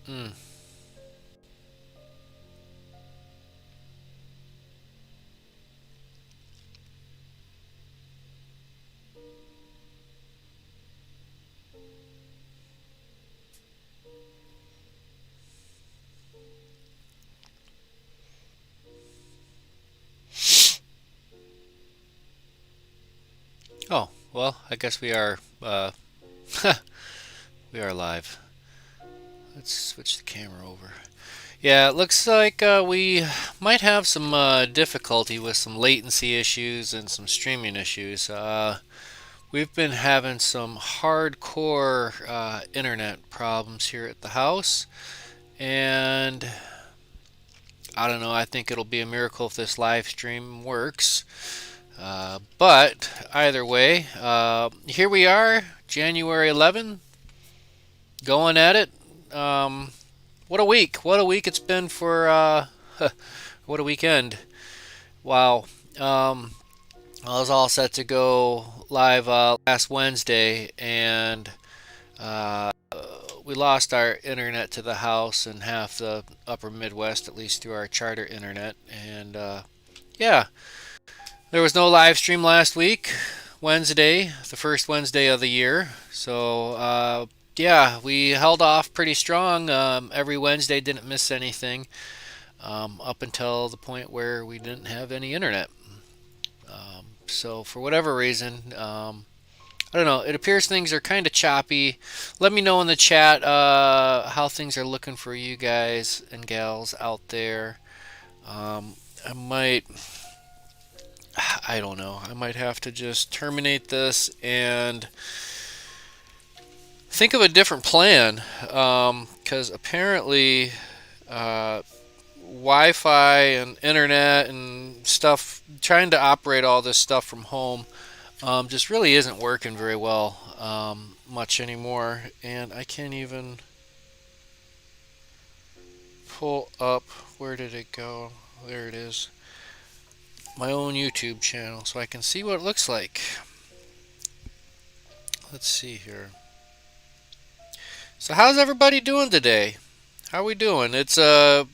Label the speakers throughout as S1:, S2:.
S1: Hmm. Oh, well, I guess we are we are live. Let's switch the camera over. Yeah, it looks like we might have some difficulty with some latency issues and some streaming issues. We've been having some hardcore internet problems here at the house, and I don't know. I think it'll be a miracle if this live stream works. But either way, here we are, January 11th, going at it. What a week! What a week it's been for. What a weekend! Wow. I was all set to go live last Wednesday, and uh, we lost our internet to the house and half the upper Midwest, at least through our charter internet. And yeah, there was no live stream last week, Wednesday, the first Wednesday of the year. So yeah, we held off pretty strong. Every Wednesday, didn't miss anything up until the point where we didn't have any internet. So for whatever reason, I don't know. It appears things are kind of choppy. Let me know in the chat how things are looking for you guys and gals out there. I might, I don't know. I might have to just terminate this and think of a different plan. Because apparently, Wi-Fi and internet and stuff, trying to operate all this stuff from home, just really isn't working very well much anymore. And I can't even pull up, where did it go? There it is. My own YouTube channel, so I can see what it looks like. Let's see here. So how's everybody doing today? How are we doing? It's an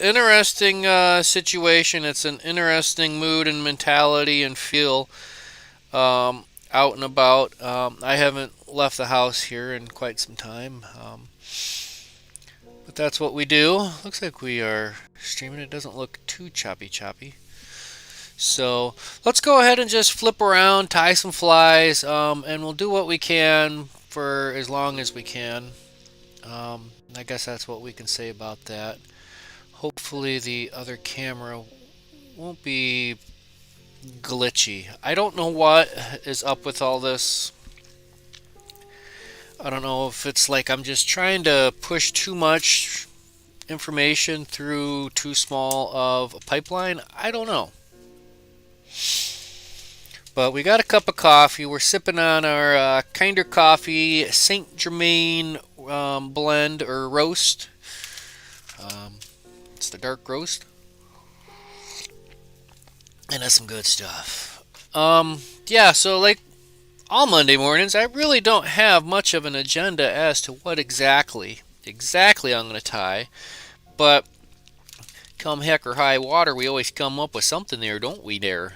S1: interesting situation. It's an interesting mood and mentality and feel out and about. I haven't left the house here in quite some time, but that's what we do. Looks like we are streaming. It doesn't look too choppy. So let's go ahead and just flip around, tie some flies, and we'll do what we can for as long as we can. I guess that's what we can say about that. Hopefully the other camera won't be glitchy. I don't know what is up with all this. I don't know if it's like I'm just trying to push too much information through too small of a pipeline. I don't know. But we got a cup of coffee. We're sipping on our Kinder Coffee Saint Germain blend or roast. It's the dark roast. And that's some good stuff. Yeah, so like all Monday mornings, I really don't have much of an agenda as to what exactly I'm going to tie. But come heck or high water, we always come up with something there, don't we there?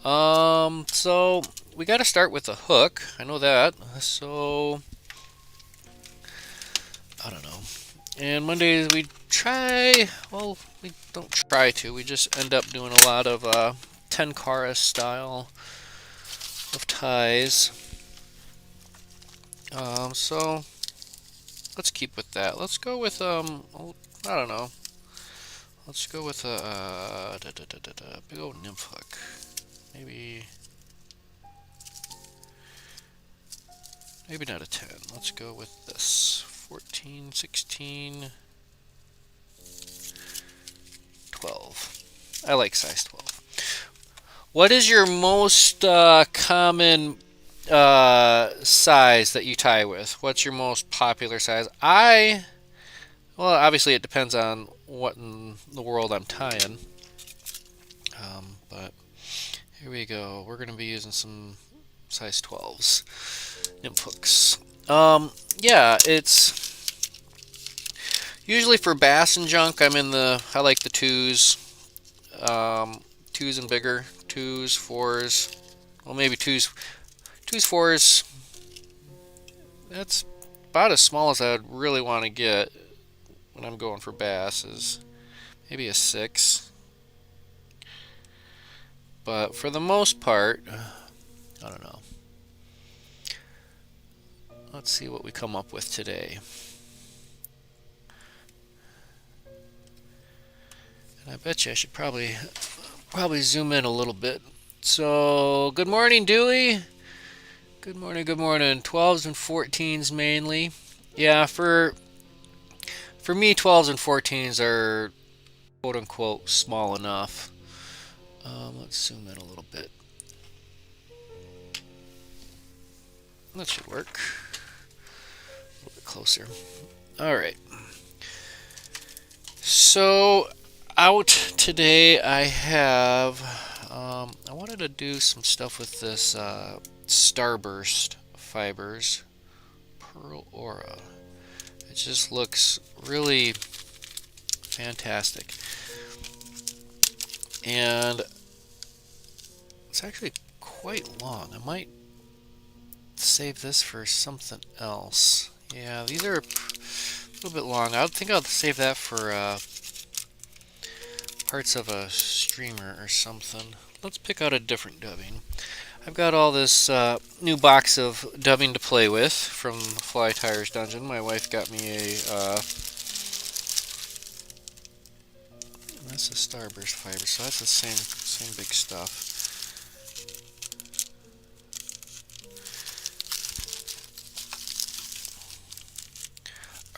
S1: So we got to start with a hook. I know that. So I don't know. And Mondays we try. Well, we don't try to. We just end up doing a lot of 10 Cara style of ties. So let's keep with that. Let's go with I don't know. Let's go with a big old nymph hook. Maybe not a 10. Let's go with this. 14, 16, 12. I like size 12. What is your most common size that you tie with? What's your most popular size? Well, obviously it depends on what in the world I'm tying. But here we go. We're going to be using some size 12s, nymph hooks. Yeah, it's usually for bass and junk. I like the twos, twos and bigger, twos, fours. Well, maybe twos, fours. That's about as small as I'd really want to get when I'm going for bass. Is maybe a 6. But for the most part, I don't know. Let's see what we come up with today. And I bet you I should probably zoom in a little bit. So, good morning, Dewey. Good morning, good morning. 12s and 14s mainly. Yeah, for me, 12s and 14s are quote unquote small enough. Let's zoom in a little bit. That should work. A little bit closer. All right. So out today I have. I wanted to do some stuff with this Starburst Fibers Pearl Aura. It just looks really fantastic. And it's actually quite long. I might save this for something else. Yeah, these are a little bit long. I think I'll save that for parts of a streamer or something. Let's pick out a different dubbing. I've got all this new box of dubbing to play with from the Fly Tyers dungeon. My wife got me a that's a Starburst fiber, so that's the same big stuff.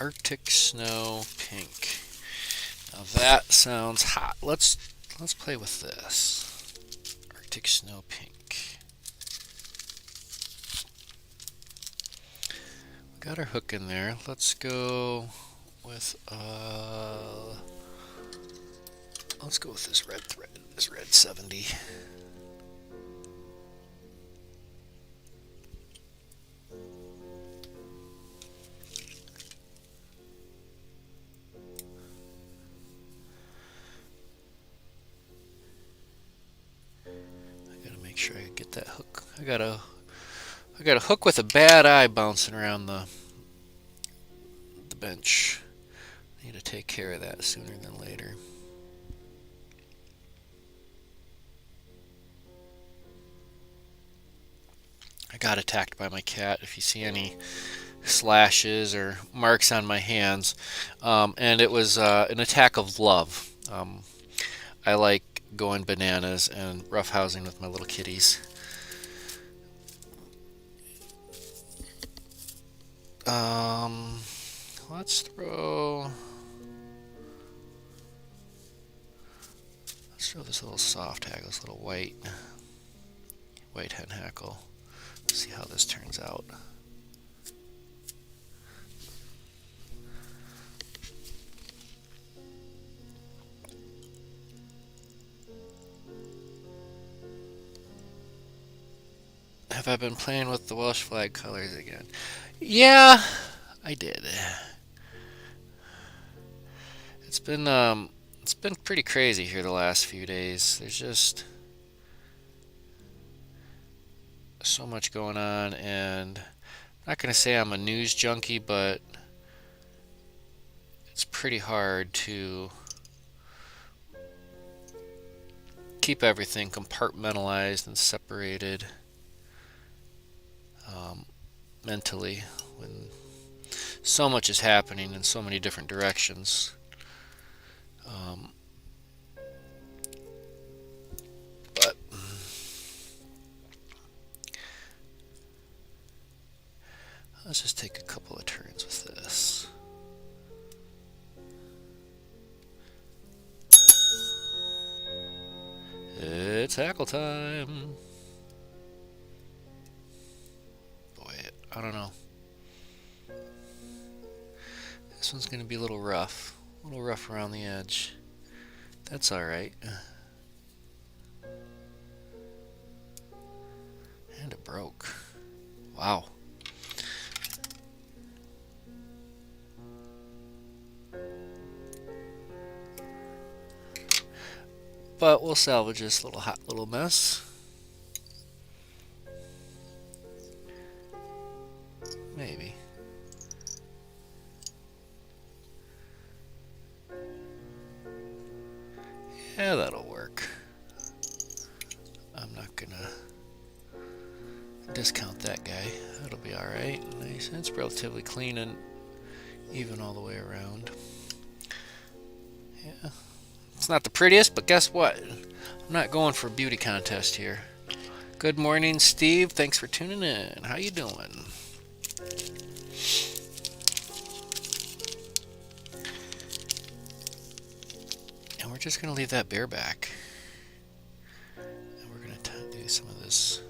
S1: Arctic Snow Pink. Now that sounds hot. Let's play with this. Arctic Snow Pink. Got our hook in there. Let's go with this red thread, this red 70. I gotta make sure I get that hook. I got a hook with a bad eye bouncing around the bench. I need to take care of that sooner than later. I got attacked by my cat. If you see any slashes or marks on my hands, and it was an attack of love. I like going bananas and roughhousing with my little kitties. Let's throw this little soft hackle, this little white hen hackle. See how this turns out. Have I been playing with the Welsh flag colors again? Yeah, I did. It's been pretty crazy here the last few days. There's just so much going on, and I'm not going to say I'm a news junkie, but it's pretty hard to keep everything compartmentalized and separated mentally when so much is happening in so many different directions. But let's just take a couple of turns with this. it's hackle time. Boy, I don't know. This one's going to be a little rough. A little rough around the edge. That's alright. And it broke. Wow. But we'll salvage this little hot little mess. Maybe. Yeah, that'll work. I'm not gonna discount that guy. That'll be alright. Nice. It's relatively clean and even all the way around. Yeah. It's not the prettiest, but guess what? I'm not going for a beauty contest here. Good morning, Steve. Thanks for tuning in. How you doing? And we're just going to leave that bareback. And we're going to do some of this.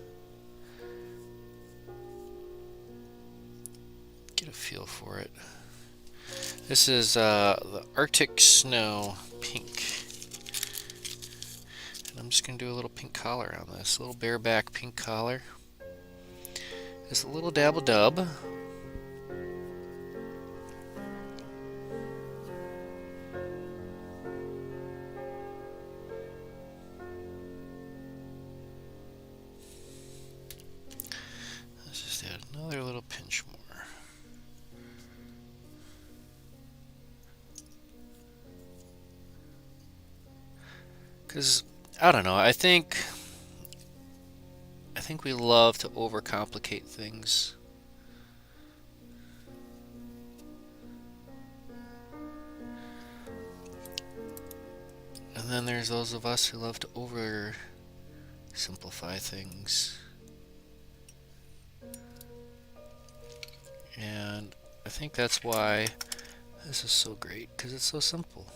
S1: Get a feel for it. This is the Arctic Snow Pink. And I'm just going to do a little pink collar on this. A little bareback pink collar. Just a little dabble dub. Let's just add another little pinch more. Because, I don't know, I think we love to overcomplicate things. And then there's those of us who love to oversimplify things. And I think that's why this is so great, because it's so simple.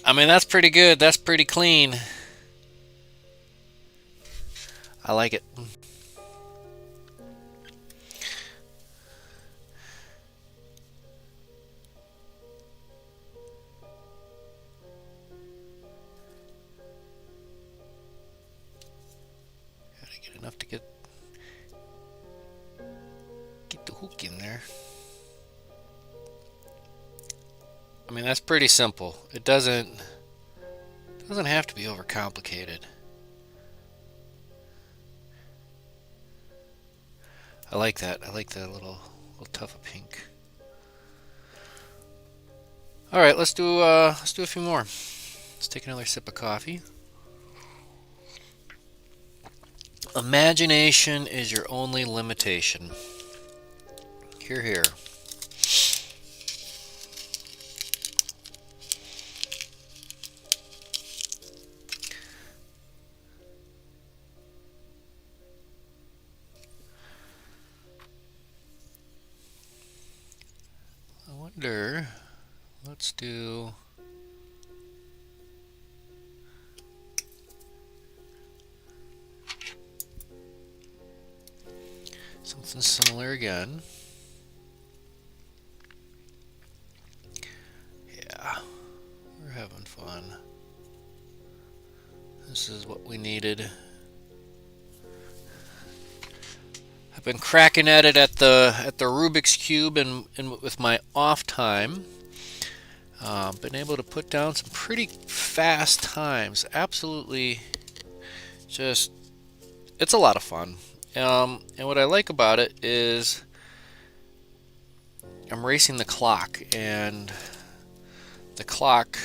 S1: I mean, that's pretty good. That's pretty clean. I like it. Gotta get enough to get the hook in there. I mean, that's pretty simple. It doesn't have to be overcomplicated. I like that. I like that little tuff of pink. All right, let's do a few more. Let's take another sip of coffee. Imagination is your only limitation. Hear, hear. Let's do something similar again. Yeah, we're having fun. This is what we needed. I've been cracking at it at the Rubik's Cube and with my off time. Been able to put down some pretty fast times. Absolutely, just it's a lot of fun. And what I like about it is I'm racing the clock, and the clock,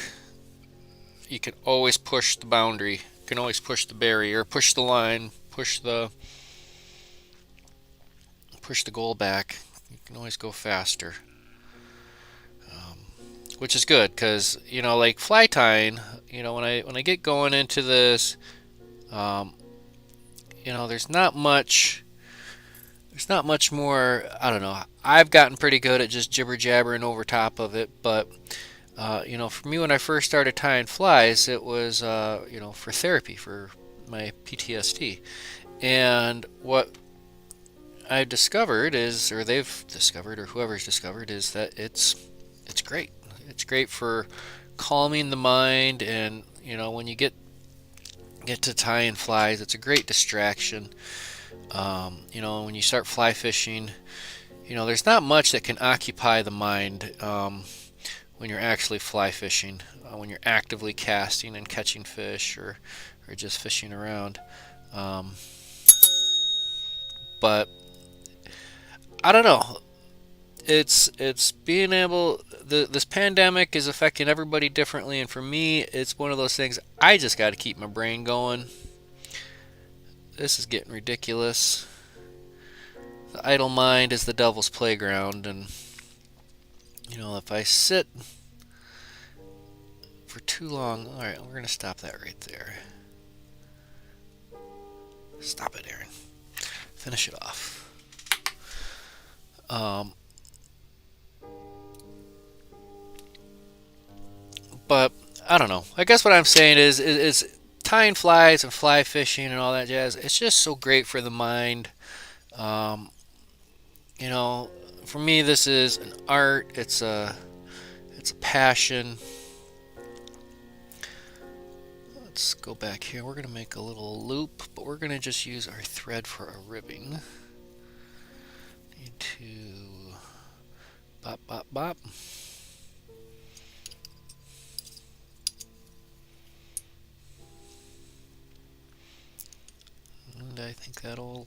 S1: you can always push the boundary, you can always push the barrier, push the line, push the goal back. You can always go faster. which is good because like fly tying, when I get going into this, um, there's not much. There's not much more. I don't know. I've gotten pretty good at just jibber jabbering over top of it, but for me when I first started tying flies, it was for therapy for my PTSD, and what I've discovered is, or they've discovered, or whoever's discovered, is that it's great. It's great for calming the mind, and when you get to tying flies, it's a great distraction. When you start fly fishing, there's not much that can occupy the mind when you're actually fly fishing, when you're actively casting and catching fish, or just fishing around. Um, but I don't know. It's being able. This pandemic is affecting everybody differently, and for me, it's one of those things. I just got to keep my brain going. This is getting ridiculous. The idle mind is the devil's playground, and if I sit for too long, all right, we're gonna stop that right there. Stop it, Aaron. Finish it off. But I don't know. I guess what I'm saying is tying flies and fly fishing and all that jazz. It's just so great for the mind. Um, you know, for me, this is an art. It's a passion. Let's go back here. We're gonna make a little loop, but we're gonna just use our thread for our ribbing. Need to bop bop bop. And I think that'll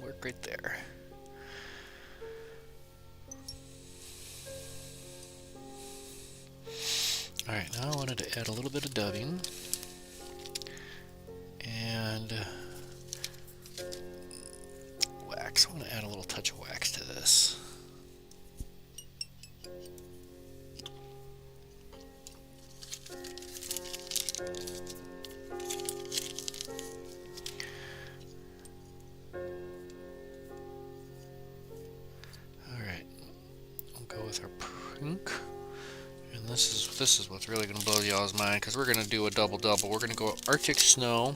S1: work right there. Alright, now I wanted to add a little bit of dubbing. And wax. I want to add a little touch of wax to this. Alright, we'll go with our pink. And this is what's really going to blow y'all's mind, because we're going to do a double-double. We're going to go Arctic Snow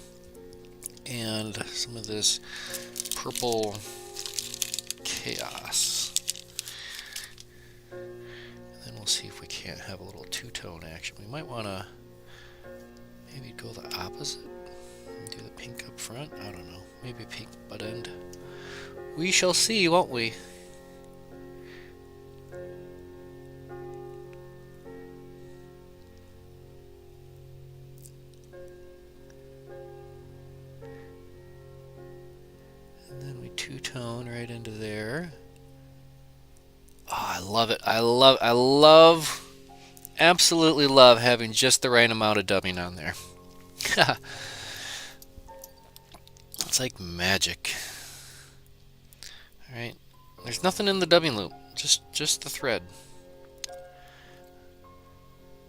S1: and some of this purple chaos. And then we'll see if we can't have a little two-tone action. We might want to maybe go the opposite and do the pink up front. I don't know. Maybe pink butt end. We shall see, won't we? And then we two-tone right into there. Oh, I love it. I love, absolutely love having just the right amount of dubbing on there. It's like magic. Alright. There's nothing in the dubbing loop. Just the thread.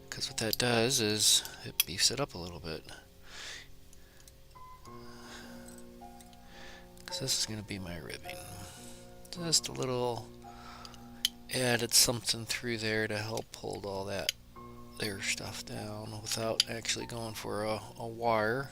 S1: Because what that does is it beefs it up a little bit. Because this is going to be my ribbing. Just a little added something through there to help hold all that there stuff down without actually going for a wire.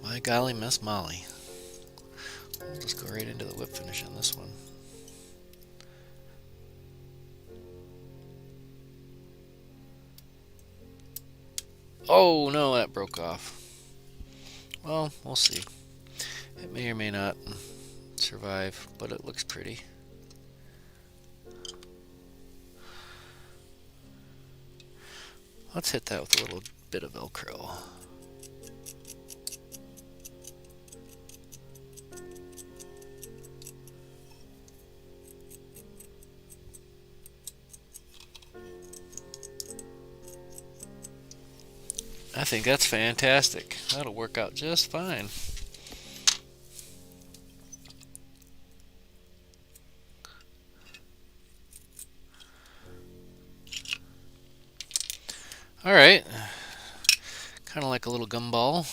S1: My golly, Miss Molly. We'll just go right into the whip finish on this one. Oh no, that broke off. Well, we'll see. It may or may not survive, but it looks pretty. Let's hit that with a little bit of Velcro. I think that's fantastic. That'll work out just fine. Alright. Kind of like a little gumball.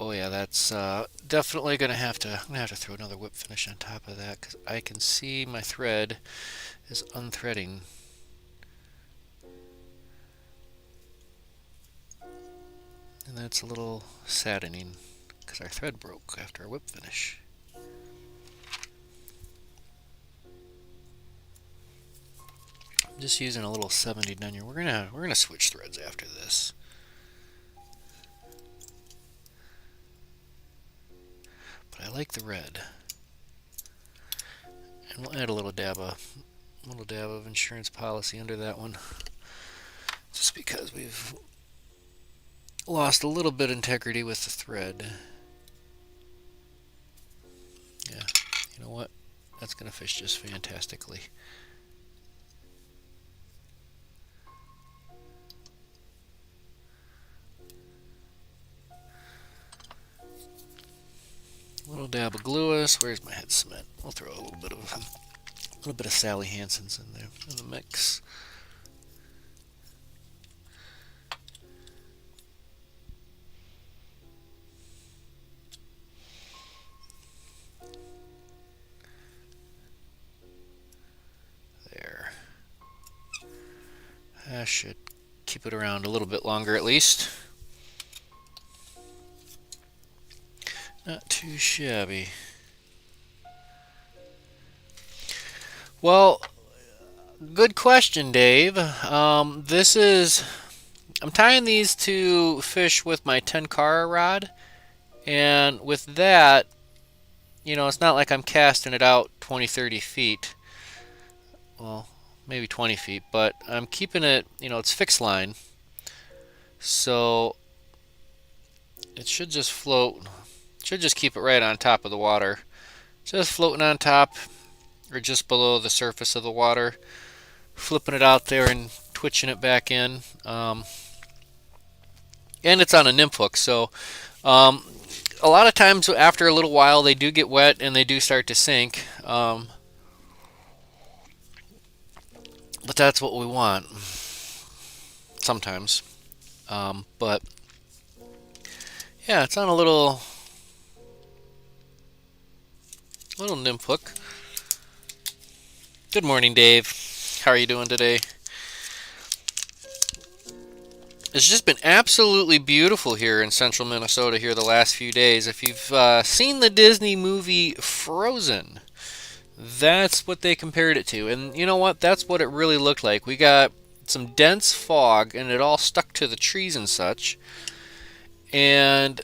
S1: Oh yeah, that's definitely gonna have to. I'm gonna have to throw another whip finish on top of that because I can see my thread is unthreading. And that's a little saddening because our thread broke after our whip finish. I'm just using a little 70 denier. We're gonna switch threads after this. But I like the red. And we'll add a little dab of insurance policy under that one. Just because we've lost a little bit of integrity with the thread. Yeah, you know what? That's gonna fish just fantastically. A little dab of glueus. Where's my head cement? We'll throw a little bit of Sally Hansen's in there in the mix. There. I should keep it around a little bit longer at least. Not too shabby. Well, good question, Dave. I'm tying these to fish with my 10 car rod, and with that, it's not like I'm casting it out 20, 30 feet. Well, maybe 20 feet, but I'm keeping it, it's fixed line. So it should just float. Should just keep it right on top of the water. Just floating on top or just below the surface of the water. Flipping it out there and twitching it back in. And it's on a nymph hook, so a lot of times after a little while they do get wet and they do start to sink. But that's what we want sometimes. But yeah, it's on a little nymph hook. Good morning, Dave. How are you doing today? It's just been absolutely beautiful here in central Minnesota here the last few days. If you've seen the Disney movie Frozen, that's what they compared it to. And you know what? That's what it really looked like. We got some dense fog and it all stuck to the trees and such. And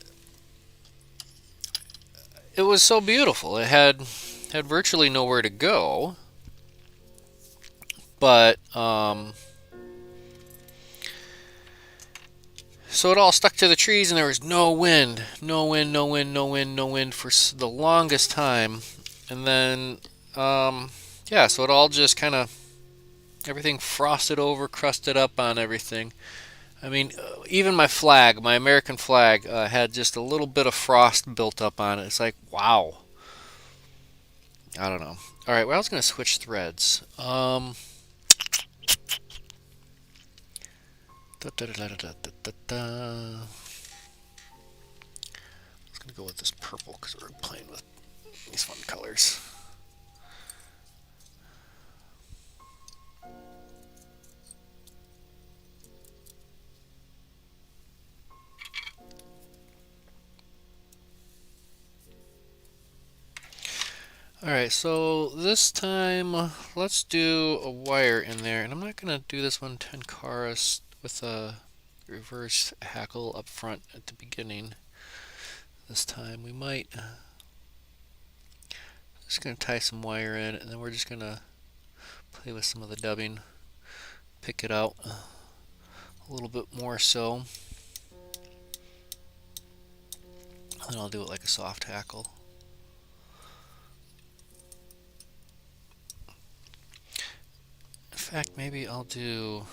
S1: it was so beautiful. It had virtually nowhere to go. But so it all stuck to the trees and there was no wind for the longest time. And then yeah, so it all just kind of everything frosted over, crusted up on everything. I mean, even my flag, my American flag, had just a little bit of frost built up on it. It's like, wow. I don't know. All right, well, I was going to switch threads. I was going to go with this purple because we're playing with these fun colors. Alright, so this time let's do a wire in there, and I'm not going to do this one 10 caras with a reverse hackle up front at the beginning. This time we might just going to tie some wire in, and then we're just going to play with some of the dubbing, pick it out a little bit more so. And I'll do it like a soft tackle. In fact, maybe I'll do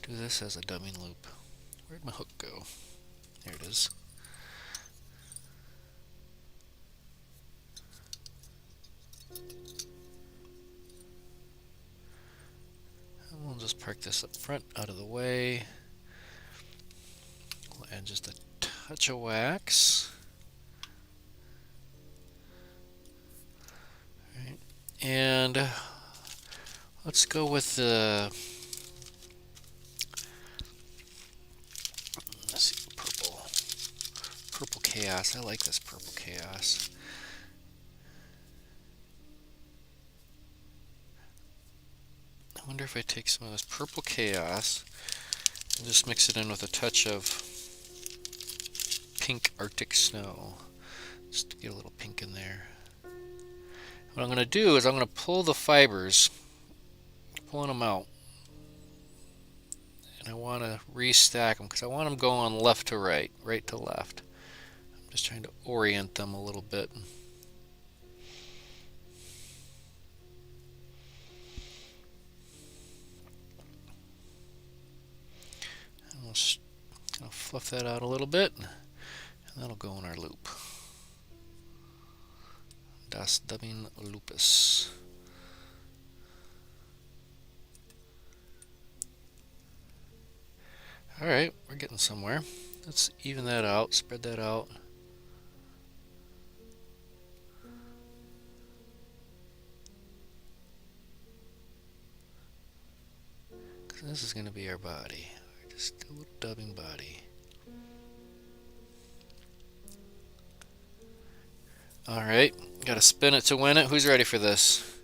S1: this as a dubbing loop. Where'd my hook go? There it is. And we'll just park this up front, out of the way. We'll add just a touch of wax. All right. And let's go with the purple chaos. I like this purple chaos. I wonder if I take some of this purple chaos and just mix it in with a touch of pink Arctic snow, just to get a little pink in there. What I'm going to do is I'm going to pull the fibers, pulling them out, and I want to restack them because I want them going left to right, right to left. I'm just trying to orient them a little bit. And we'll kind of fluff that out a little bit, and that'll go in our loop. Das Dubbing Lupus. Alright, we're getting somewhere. Let's even that out, spread that out. Because this is going to be our body. Just a little dubbing body. Alright, gotta spin it to win it. Who's ready for this?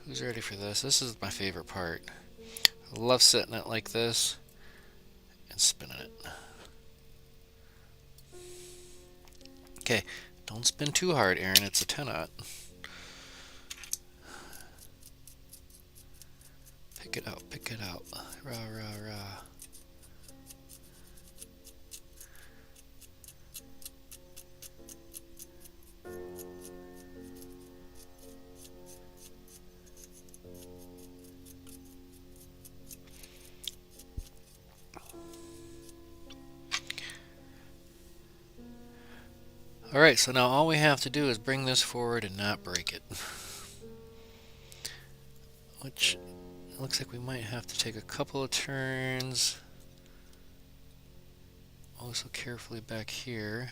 S1: Who's ready for this? This is my favorite part. I love setting it like this and spinning it. Okay, don't spin too hard, Aaron. It's a 10-aught. Pick it out, pick it out. Rah, rah, rah. Alright, so now all we have to do is bring this forward and not break it. Which, it looks like we might have to take a couple of turns. Also carefully back here.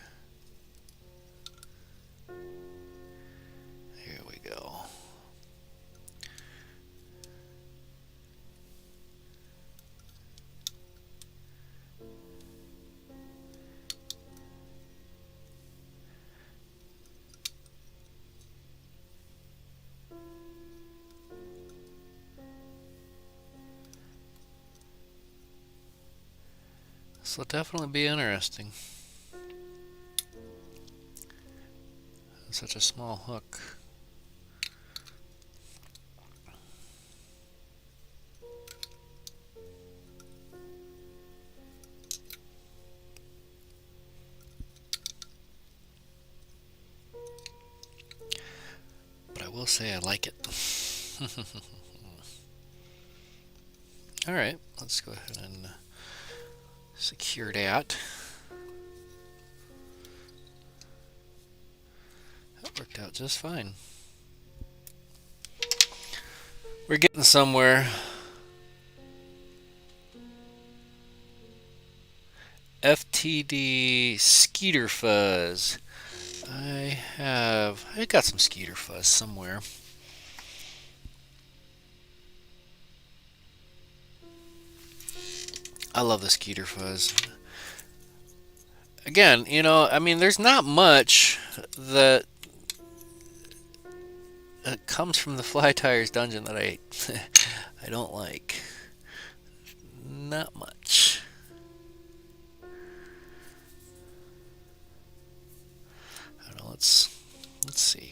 S1: Here we go. This will definitely be interesting. Such a small hook. But I will say I like it. Alright, let's go ahead and secure that. That worked out just fine. We're getting somewhere. FTD Skeeter Fuzz. I got some Skeeter Fuzz somewhere. I love the Skeeter Fuzz. Again, you know, I mean, there's not much that comes from the Fly Tyers dungeon that I I don't like. Not much. I don't know, let's see.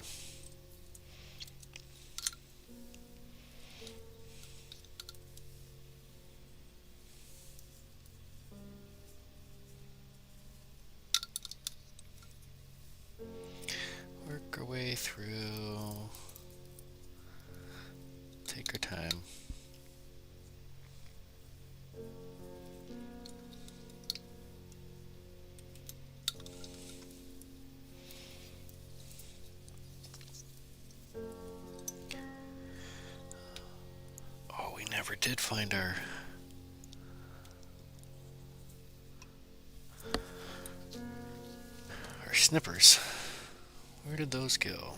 S1: did find our snippers. Where did those go?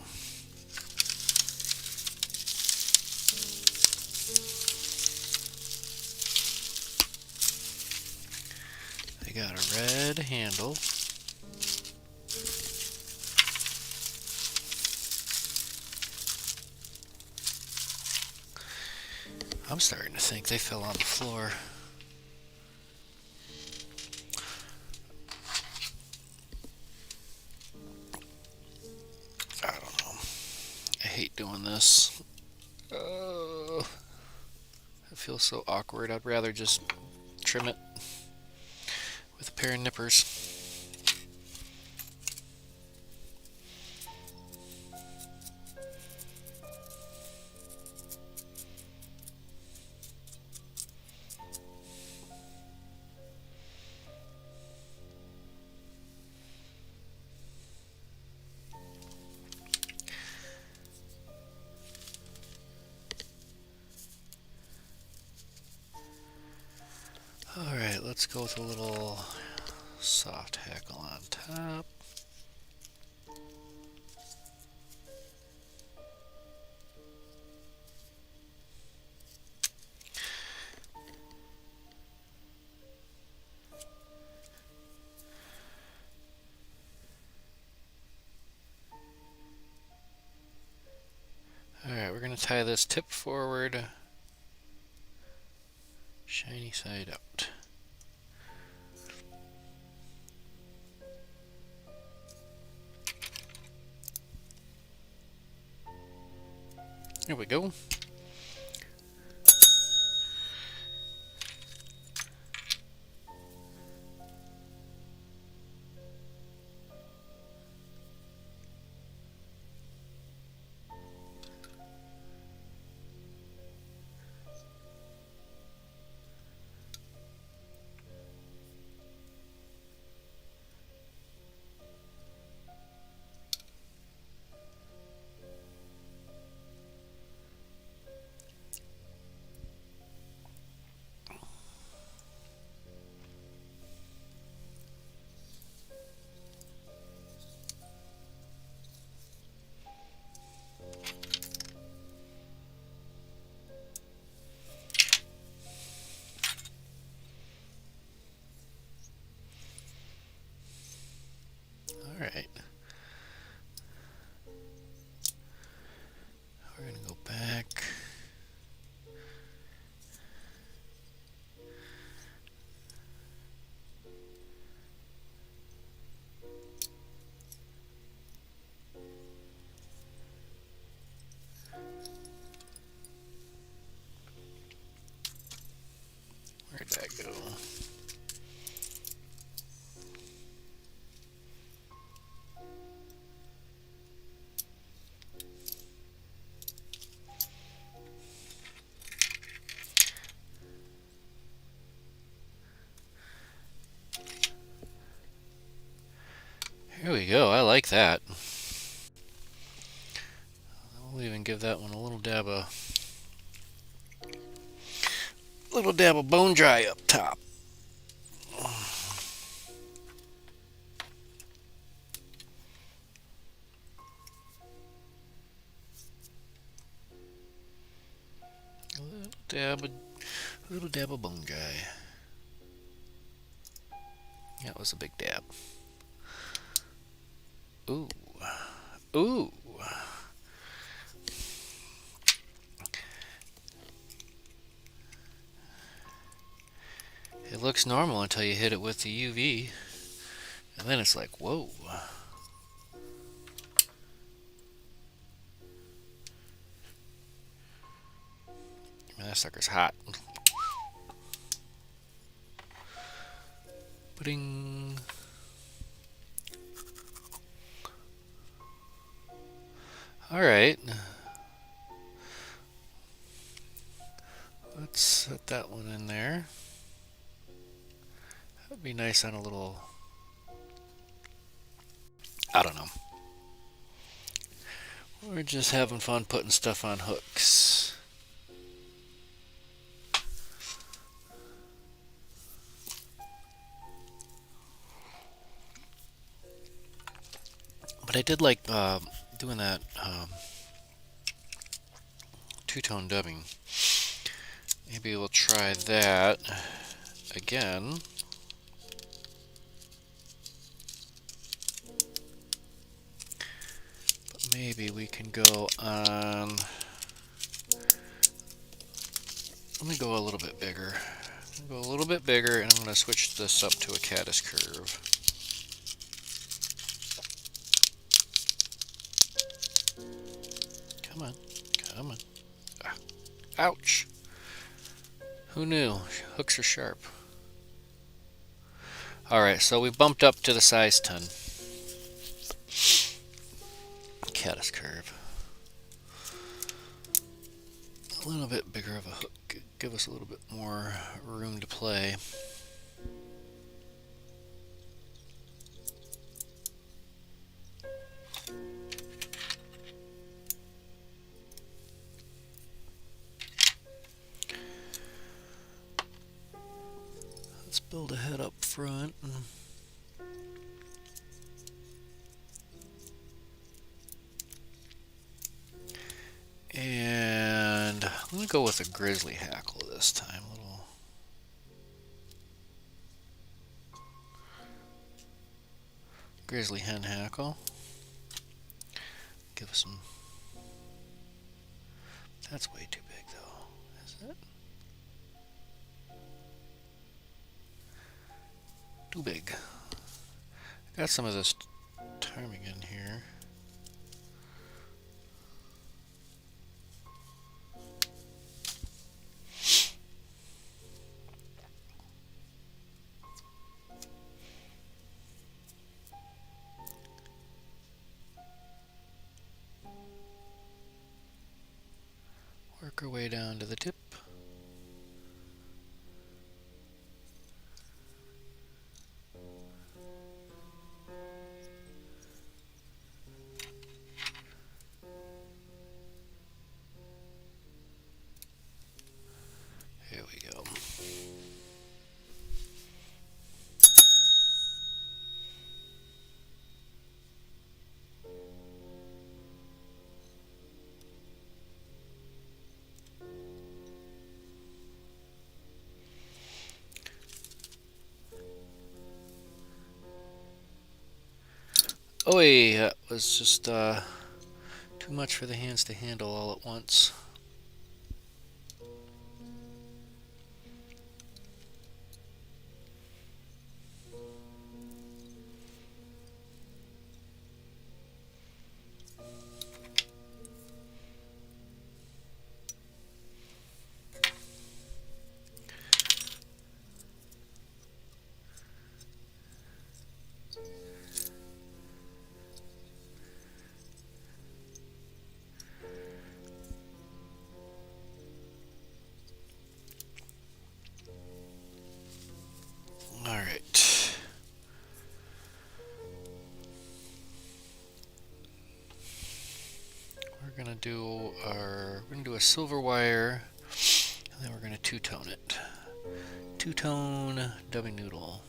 S1: They got a red handle. I'm starting to think they fell on the floor. I don't know. I hate doing this. It feels so awkward. I'd rather just trim it with a pair of nippers. Alright, let's go with a little soft hackle on top. Alright, we're going to tie this tip forward, shiny side out. Here we go. Alright. We're going to go back. Where'd that go? Here we go. I like that. We'll even give that one a little dab of bone dry up top. A little dab of bone dry. That was a big dab. Ooh. Ooh. It looks normal until you hit it with the UV. And then it's like, whoa. Man, that sucker's hot. Ba-ding. Alright. Let's set that one in there. That'd be nice on a little... I don't know. We're just having fun putting stuff on hooks. But I did like doing that two-tone dubbing. Maybe we'll try that again. But maybe we can go on... Let me go a little bit bigger. Go a little bit bigger, and I'm going to switch this up to a caddis curve. Come on, come on. Ah, ouch! Who knew? Hooks are sharp. Alright, so we bumped up to the size 10. Caddis curve. A little bit bigger of a hook. Give us a little bit more room to play. Let's build a head up front. And I'm going to go with a grizzly hackle this time. A little grizzly hen hackle. Give us some... That's way too big though, is it? Too big. Got some of this ptarmigan here. Work our way down to the tip. Here we go. Oh, that was just too much for the hands to handle all at once. Alright. We're gonna do a silver wire, and then we're gonna two-tone it. Two-tone dubbing noodle.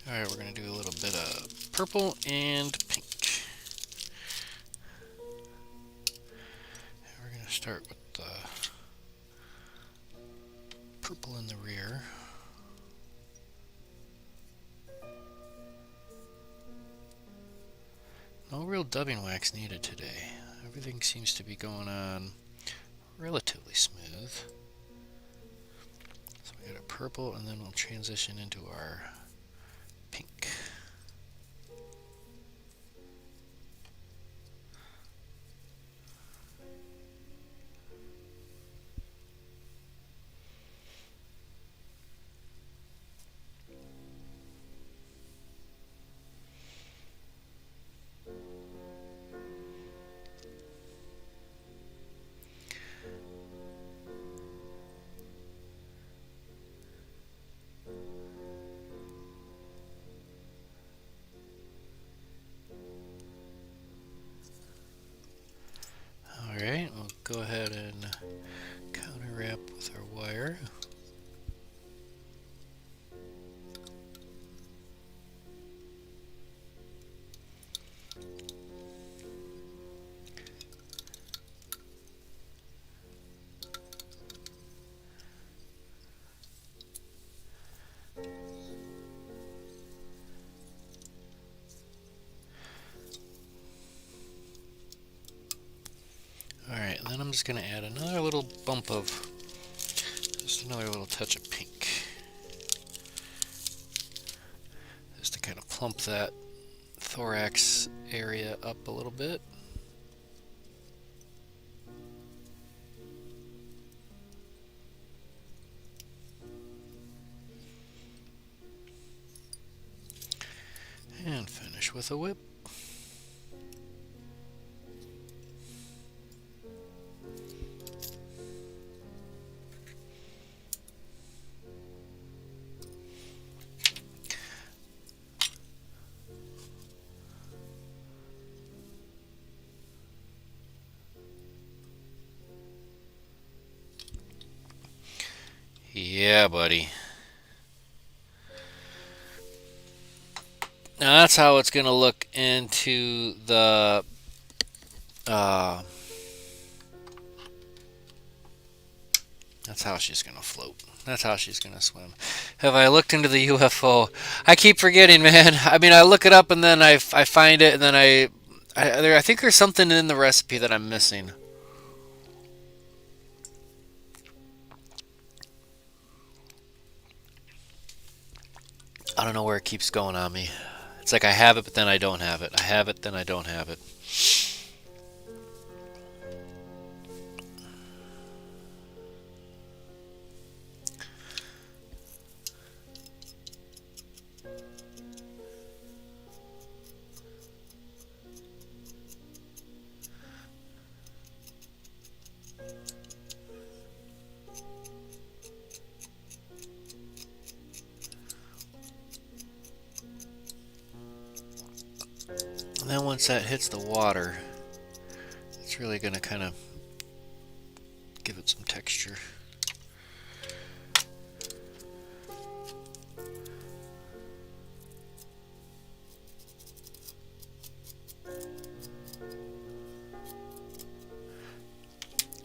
S1: Alright, we're going to do a little bit of purple and pink. And we're going to start with the purple in the rear. No real dubbing wax needed today. Everything seems to be going on relatively smooth. So we got a purple, and then we'll transition into our pink. just going to add another little bump of, just another little touch of pink. Just to kind of plump that thorax area up a little bit. And finish with a whip. Yeah, buddy. Now that's how it's going to look into the that's how she's going to float. That's how she's going to swim. Have I looked into the UFO? I keep forgetting, man. I mean, I look it up and then I find it, and then I think there's something in the recipe that I'm missing. I don't know where it keeps going on me. It's like I have it, but then I don't have it. I have it, then I don't have it. And then once that hits the water, it's really going to kind of give it some texture.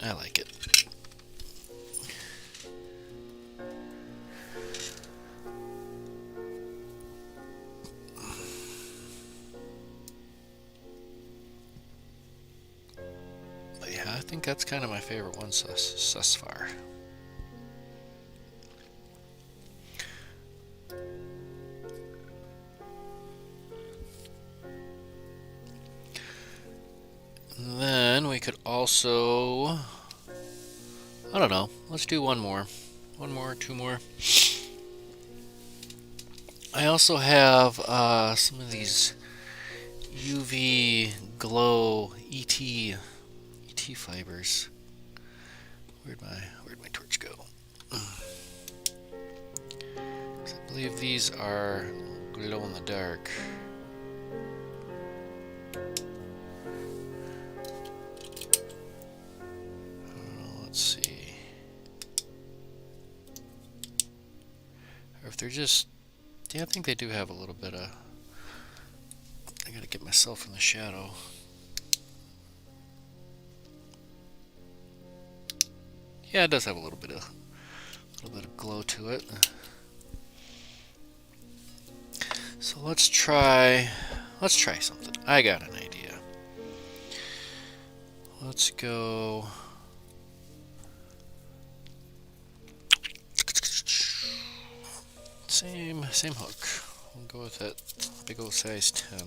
S1: I like it. I think that's kind of my favorite one thus far. And then we could also, I don't know, let's do one more. One more, two more. I also have some of these UV glow ET fibers. Where'd my torch go? I believe these are glow in the dark. Let's see. Or if they're just, yeah, I think they do have a little bit of, I gotta get myself in the shadow. Yeah, it does have a little bit of glow to it. So let's try something. I got an idea. Let's go. Same hook. We'll go with that big old size 10.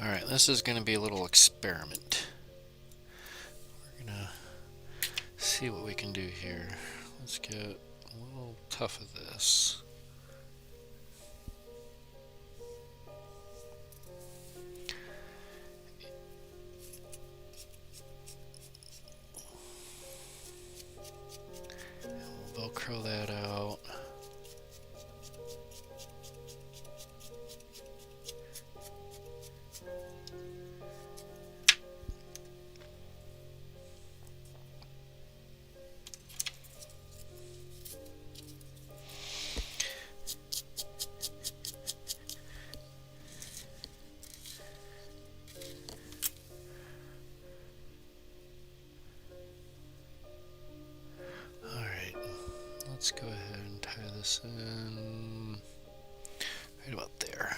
S1: Alright, this is going to be a little experiment. We're going to see what we can do here. Let's get a little tough of this. And we'll Velcro that out. fasten right about there.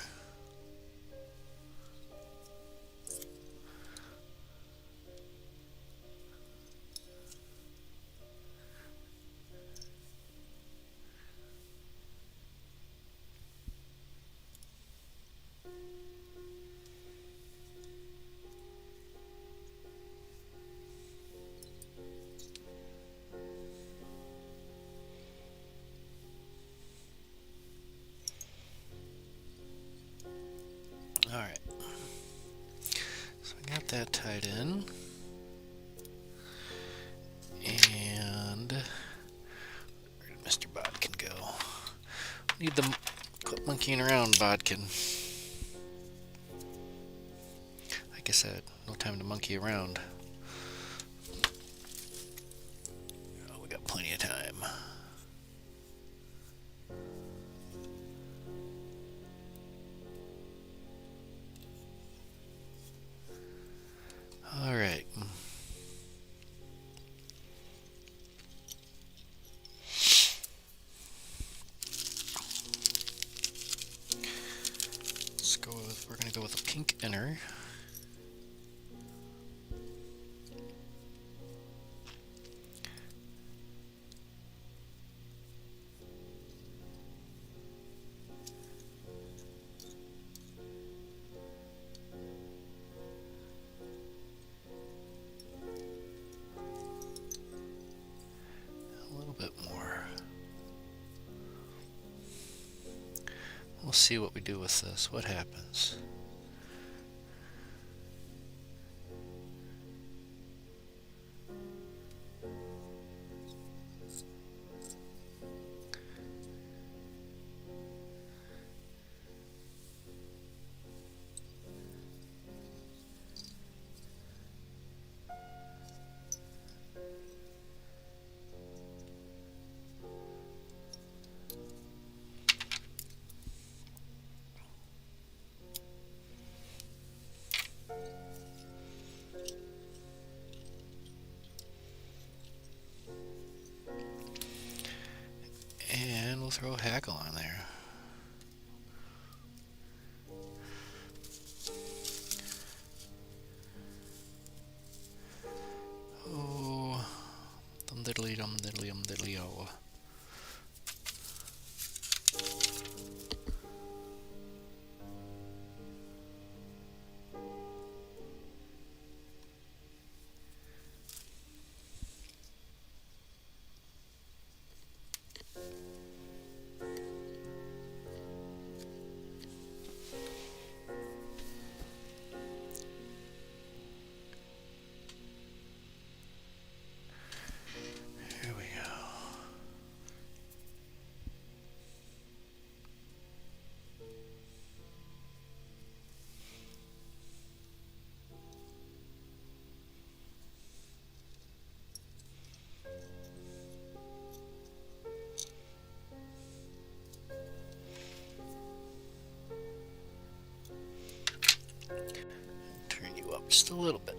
S1: Alright, so I got that tied in, and where did Mr. Bodkin go? Need the quit monkeying around, Bodkin. Like I said, no time to monkey around. Oh, we got plenty of time. Alright. We're going to go with a pink inner. A little bit more. We'll see what we do with this. What happens? And we'll throw a hackle on there. Oh, dum diddly dum diddly dum diddly oh. Here we go. Turn you up just a little bit.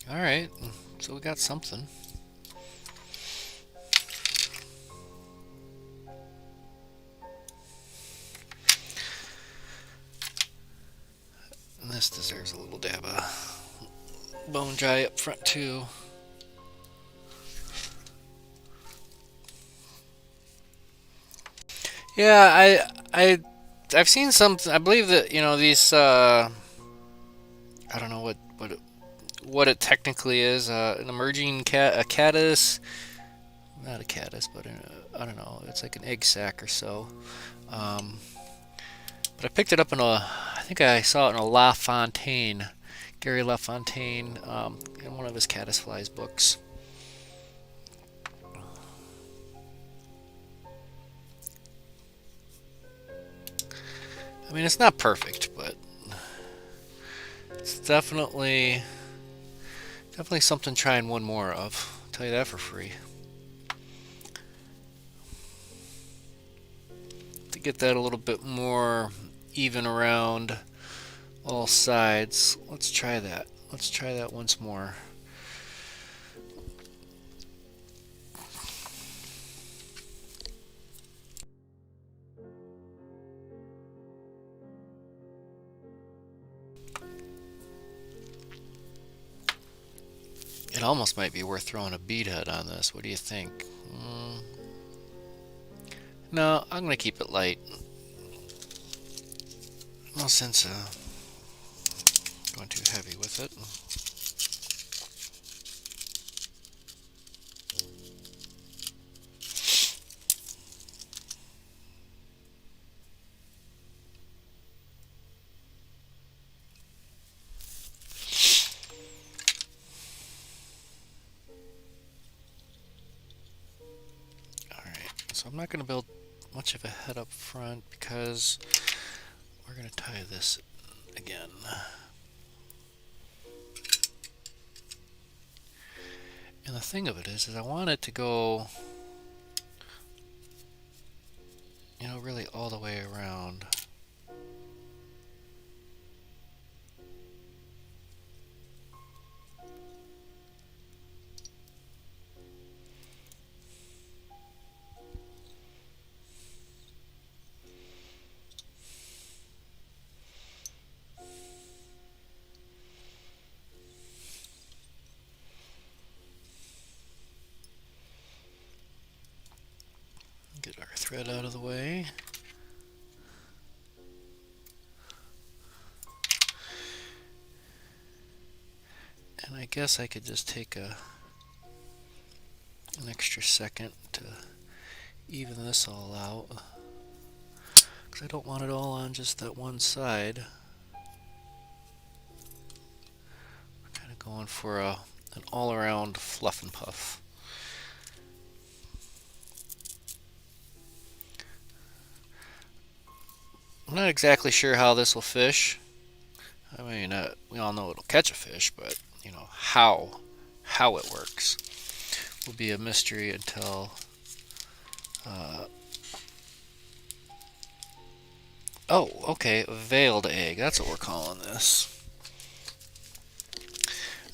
S1: Alright, so we got something. And this deserves a little dab of bone dry up front too. Yeah, I've seen some. I believe that these. I don't know what it technically is. An emerging a caddis, not a caddis, but I don't know. It's like an egg sac or so. Um, but I picked it up in I think I saw it in a LaFontaine, Gary LaFontaine, in one of his caddisflies books. I mean, it's not perfect, but it's definitely something trying one more of. I'll tell you that for free. To get that a little bit more even around all sides, let's try that. Let's try that once more. It almost might be worth throwing a bead head on this. What do you think? No, I'm going to keep it light. No sense going too heavy with it. So I'm not going to build much of a head up front because we're going to tie this again. And the thing of it is I want it to go, really all the way around. Get our thread out of the way. And I guess I could just take an extra second to even this all out, because I don't want it all on just that one side. We're kind of going for an all-around fluff and puff. I'm not exactly sure how this will fish. I mean, we all know it'll catch a fish, but how it works will be a mystery until oh, okay, veiled egg. That's what we're calling this.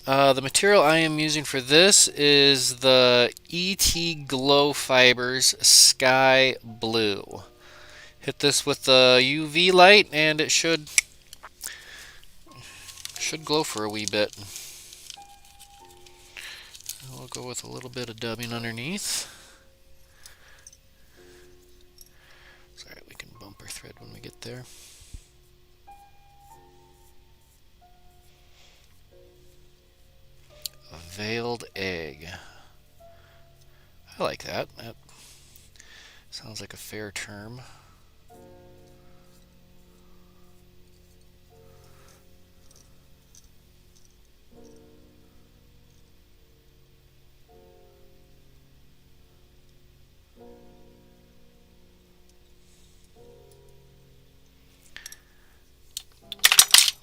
S1: The material I am using for this is the ET Glow Fibers Sky Blue. Hit this with the UV light and it should glow for a wee bit. We'll go with a little bit of dubbing underneath. Sorry, we can bump our thread when we get there. A veiled egg. I like that. That sounds like a fair term.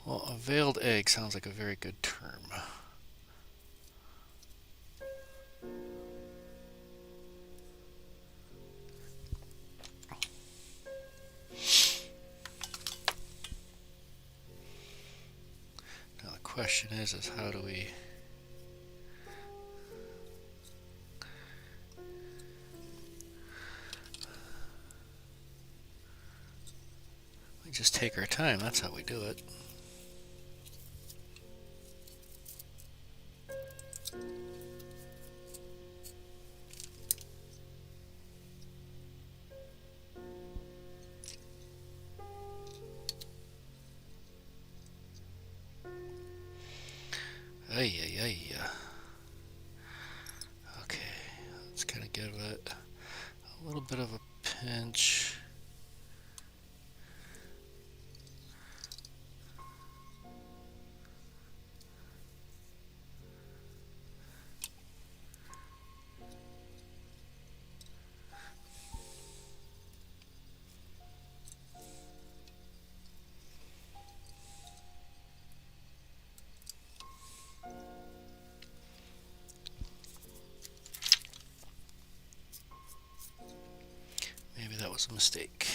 S1: Well, a veiled egg sounds like a very good term. Now the question is how do we just take our time? That's how we do it. that was a mistake.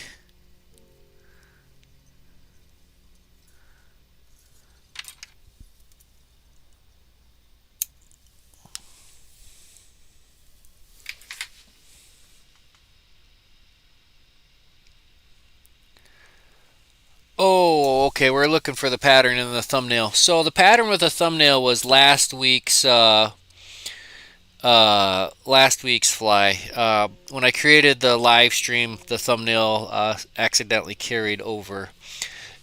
S1: Oh, okay. We're looking for the pattern in the thumbnail. So the pattern with the thumbnail was last week's fly. When I created the live stream, the thumbnail accidentally carried over.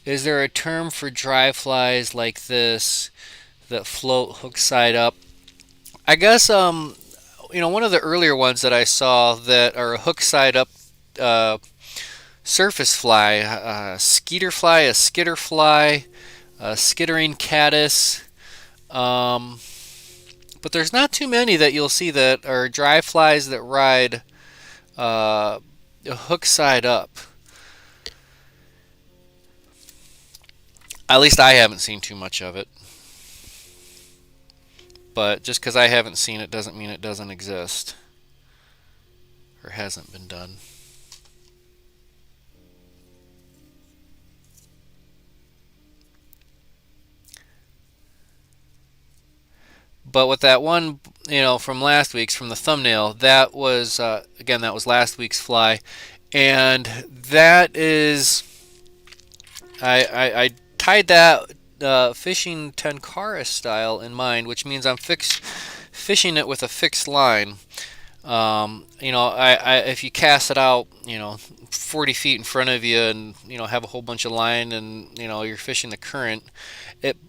S1: Is there a term for dry flies like this that float hook side up? I guess one of the earlier ones that I saw that are a hook side up uh, surface fly, skeeter fly, a skitter fly, a skittering caddis. Um, but there's not too many that you'll see that are dry flies that ride hook side up. At least I haven't seen too much of it. But just because I haven't seen it doesn't mean it doesn't exist or hasn't been done. But with that one, from last week's, from the thumbnail, that was, again, that was last week's fly. And that is, I tied that fishing tenkara style in mind, which means I'm fishing it with a fixed line. If you cast it out, 40 feet in front of you and, have a whole bunch of line and, you're fishing the current,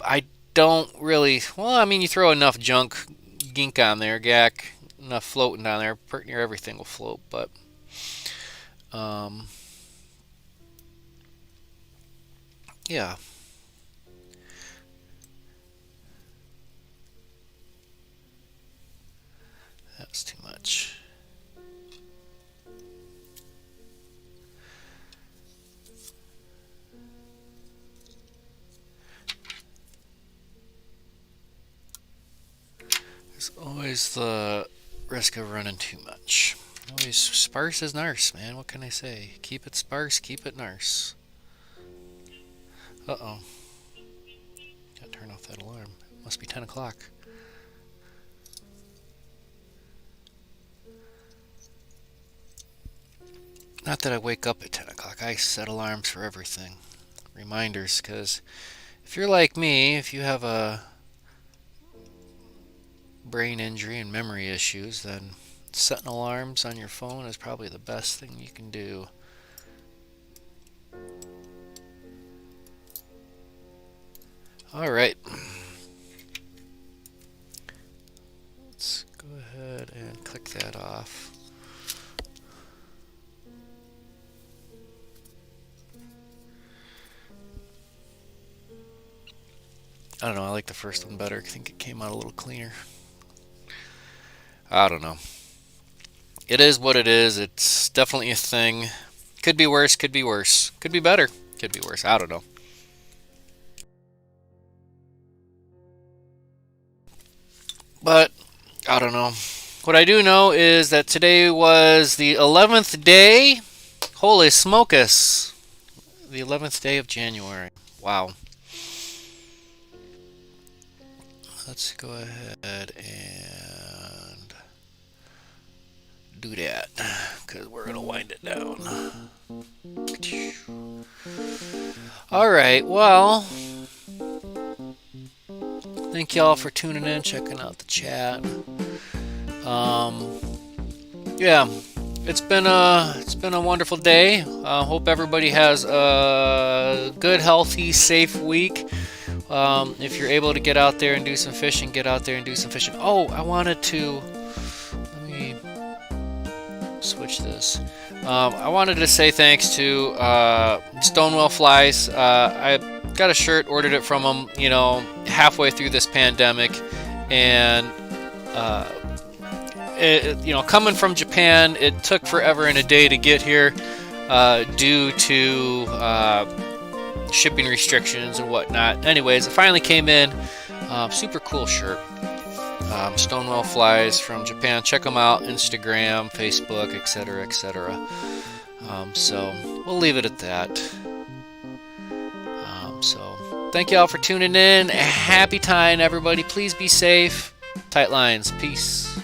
S1: I don't really, well, I mean, you throw enough gink on there, gack, enough floating down there, pretty near everything will float, but, yeah. That's too much. There's always the risk of running too much. Always sparse is nice, man. What can I say? Keep it sparse, keep it nice. Uh-oh. Gotta turn off that alarm. It must be 10 o'clock. Not that I wake up at 10 o'clock. I set alarms for everything. Reminders, because if you're like me, if you have a brain injury and memory issues, then setting alarms on your phone is probably the best thing you can do. Alright. Let's go ahead and click that off. I don't know, I like the first one better. I think it came out a little cleaner. I don't know. It is what it is. It's definitely a thing. Could be worse, could be worse. Could be better, could be worse. I don't know. But, I don't know. What I do know is that today was the 11th day. Holy smokus. The 11th day of January. Wow. Let's go ahead and do that because we're going to wind it down. Alright, well, thank y'all for tuning in, checking out the chat. Yeah, it's been a wonderful day. Hope everybody has a good, healthy, safe week. If you're able to get out there and do some fishing, get out there and do some fishing. Oh, I wanted to, let me switch this. I wanted to say thanks to Stonewall Flies. I got a shirt, ordered it from them, halfway through this pandemic, and coming from Japan, it took forever and a day to get here due to shipping restrictions and whatnot. Anyways, it finally came in. Super cool shirt. Stonewall Flies from Japan. Check them out. Instagram, Facebook, etc., etc. So we'll leave it at that. So thank you all for tuning in. Happy tying, everybody. Please be safe. Tight lines. Peace.